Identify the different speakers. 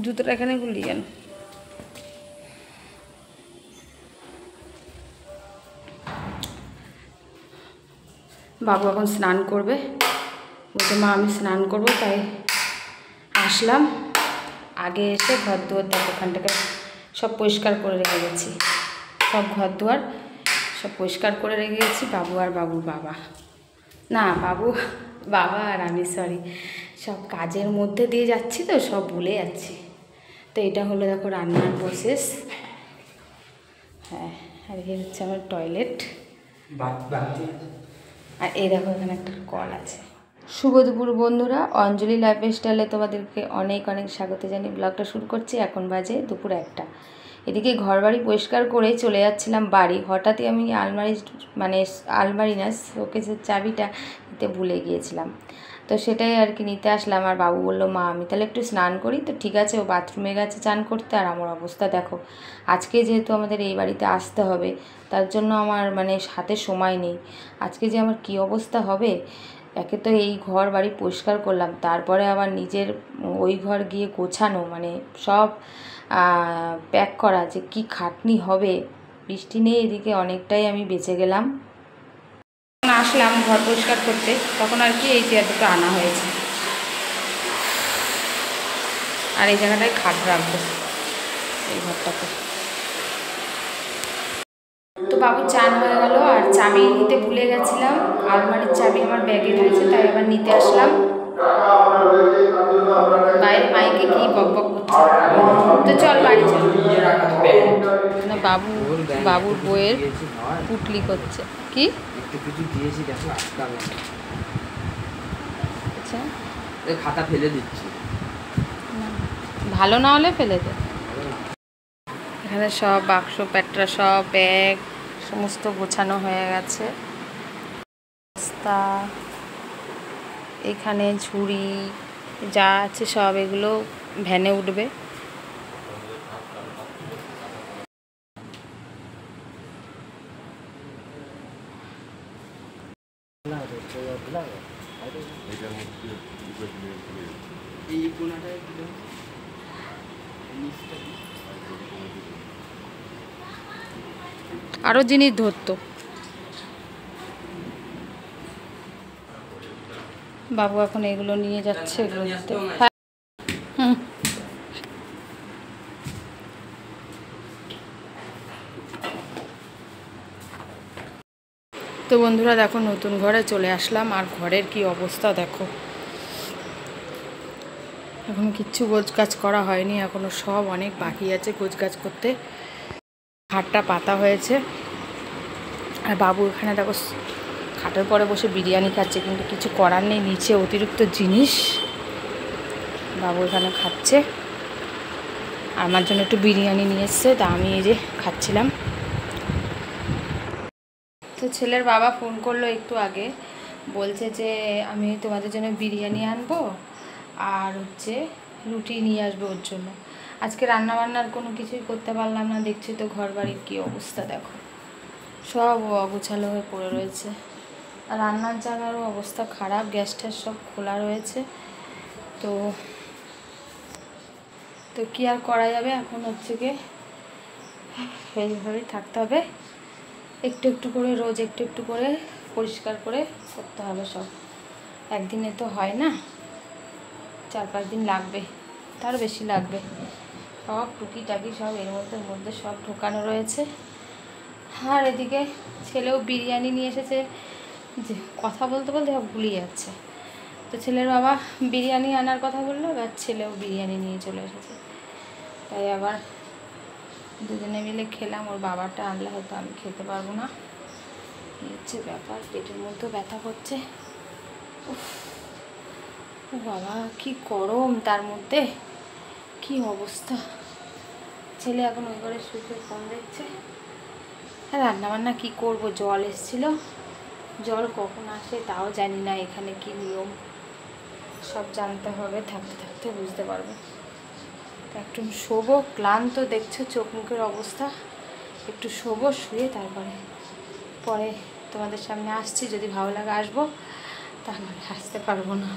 Speaker 1: জুতোটা এখানে খুললি কেন? বাবু এখন স্নান করবে, বলছে মা আমি স্নান করবো, তাই আসলাম। আগে এসে ঘর দুয়ার দেখো ওখানটাকে সব পরিষ্কার করে রেখে গেছি, সব ঘর দুয়ার সব পরিষ্কার করে রেখে গেছি। বাবু আর বাবুর বাবা, না বাবু বাবা আর আমি, সরি, সব কাজের মধ্যে দিয়ে যাচ্ছি তো সব ভুলে যাচ্ছি। তো এটা হলো দেখো রান্নার প্রসেস। হ্যাঁ, আর এই হচ্ছে আমার টয়লেট, আর এই দেখো এখানে একটা কল আছে। শুভ দুপুর বন্ধুরা, অঞ্জলি লাইফস্টাইলে তোমাদেরকে অনেক অনেক স্বাগত জানিয়ে ব্লগটা শুরু করছি। এখন বাজে দুপুর 1টা। এদিকে ঘরবাড়ি পরিষ্কার করে চলে যাচ্ছিলাম বাড়ি, হঠাৎই আমি আলমারি না শোকেসের চাবিটা নিতে ভুলে গিয়েছিলাম। তো সেটাই আর কি নিতে আসলাম। আর বাবু বললো মা আমি তাহলে একটু স্নান করি। তো ঠিক আছে, ও বাথরুমে গেছে চান করতে। আর আমার অবস্থা দেখো, আজকে যেহেতু আমাদের এই বাড়িতে আসতে হবে, তার জন্য আমার হাতে সময় নেই। আজকে যে আমার কি অবস্থা হবে, একে তো এই ঘর বাড়ি পরিষ্কার করলাম, তারপরে আবার নিজের ওই ঘর গিয়ে গোছানো, সব প্যাক করা, যে কি খাটনি হবে। বৃষ্টি নেই এদিকে, অনেকটাই আমি বেঁচে গেলাম। আসলাম ঘর পরিষ্কার করতে, তখন আর কি এই চেয়ার দুটো আনা হয়েছে, আর এই জায়গাটায় খাট রাখবো, এই ঘরটাতে। তো বাবু চান হয়ে গেল, আর চাবি নিতে ভুলে গেছিলাম, আলমারির চাবি আমার ব্যাগে রয়েছে, তাই আবার নিতে আসলাম। বাইরে মাইকে কি বক বক করছে, তো চল বাড়ি চল। না বাবুর বইয়ের পুটলি করছে কি, আচ্ছা
Speaker 2: খাতা ফেলে দিচ্ছি,
Speaker 1: ভালো না হলে ফেলে দে। এখানে সব বাক্স প্যাটরা সব ব্যাগ সমস্ত গোছানো হয়ে গেছে। বস্তা, এখানে ঝুড়ি যা আছে সব এগুলো ভ্যানে উঠবে। আরো জিনিস ধরতো। বাবু এখন এগুলো নিয়ে যাচ্ছে, এগুলো দিতে। তো বন্ধুরা দেখো, নতুন ঘরে চলে আসলাম, আর ঘরের কি অবস্থা দেখো। এখনো কিচ্ছু গোছগাছ করা হয়নি, এখনো সব অনেক বাকি আছে গোছগাছ করতে। খাটটা পাতা হয়েছে, আর বাবু এখানে দেখো খাটের পরে বসে বিরিয়ানি খাচ্ছে, কিন্তু কিছু করার নেই, নিচে অতিরিক্ত জিনিস। বাবু এখানে খাচ্ছে, আমার জন্য একটু বিরিয়ানি নিয়ে এসছে, তা আমি এই যে খাচ্ছিলাম। তো ছেলের বাবা ফোন করলো একটু আগে, বলছে যে আমি তোমাদের জন্য বিরিয়ানি আনবো, আর হচ্ছে রুটি নিয়ে আসবো ওর জন্য। আজকে রান্নাবান্নার কোনো কিছুই করতে পারলাম না, দেখছি তো ঘর বাড়ির কী অবস্থা দেখো, সব অগোছালো হয়ে পড়ে রয়েছে। আর রান্নার জায়গারও অবস্থা খারাপ, গ্যাস ট্যাস সব খোলা রয়েছে। তো তো কী আর করা যাবে, এখন হচ্ছে গিয়ে এইভাবেই থাকতে হবে। একটু একটু করে রোজ একটু একটু করে পরিষ্কার করে করতে হবে সব, একদিনে তো হয় না, 4-5 দিন লাগবে, তার বেশি লাগবে। সব টুকিটাকি সব এর মধ্যে সব ঢোকানো রয়েছে। আর এদিকে ছেলেও বিরিয়ানি নিয়ে এসেছে, যে কথা বলতে বলতে ভুলে যাচ্ছে। তো ছেলের বাবা বিরিয়ানি আনার কথা বললো, এবার ছেলেও বিরিয়ানি নিয়ে চলে এসেছে, তাই আবার দুজনে মিলে খেলাম। ওর বাবাটা আনলে হয়তো আমি খেতে পারবো না, এই হচ্ছে ব্যাপার। পেটের মধ্যে ব্যথা করছে, ও বাবা কি গরম, তার মধ্যে কি অবস্থা। ছেলে এখন ওই ঘরে শুয়ে ফোন দেখছে। হ্যাঁ, রান্নাবান্না কী করবো, জল এসেছিল, জল কখন আসে তাও জানি না, এখানে কি নিয়ম সব জানতে হবে, থাকতে থাকতে বুঝতে পারবো। একটু শোবো, ক্লান্ত দেখছো চোখ মুখের অবস্থা, একটু শোবো, শুয়ে তারপরে পরে তোমাদের সামনে আসছি, যদি ভালো লাগে আসবো, তাহলে আসতে পারবো না।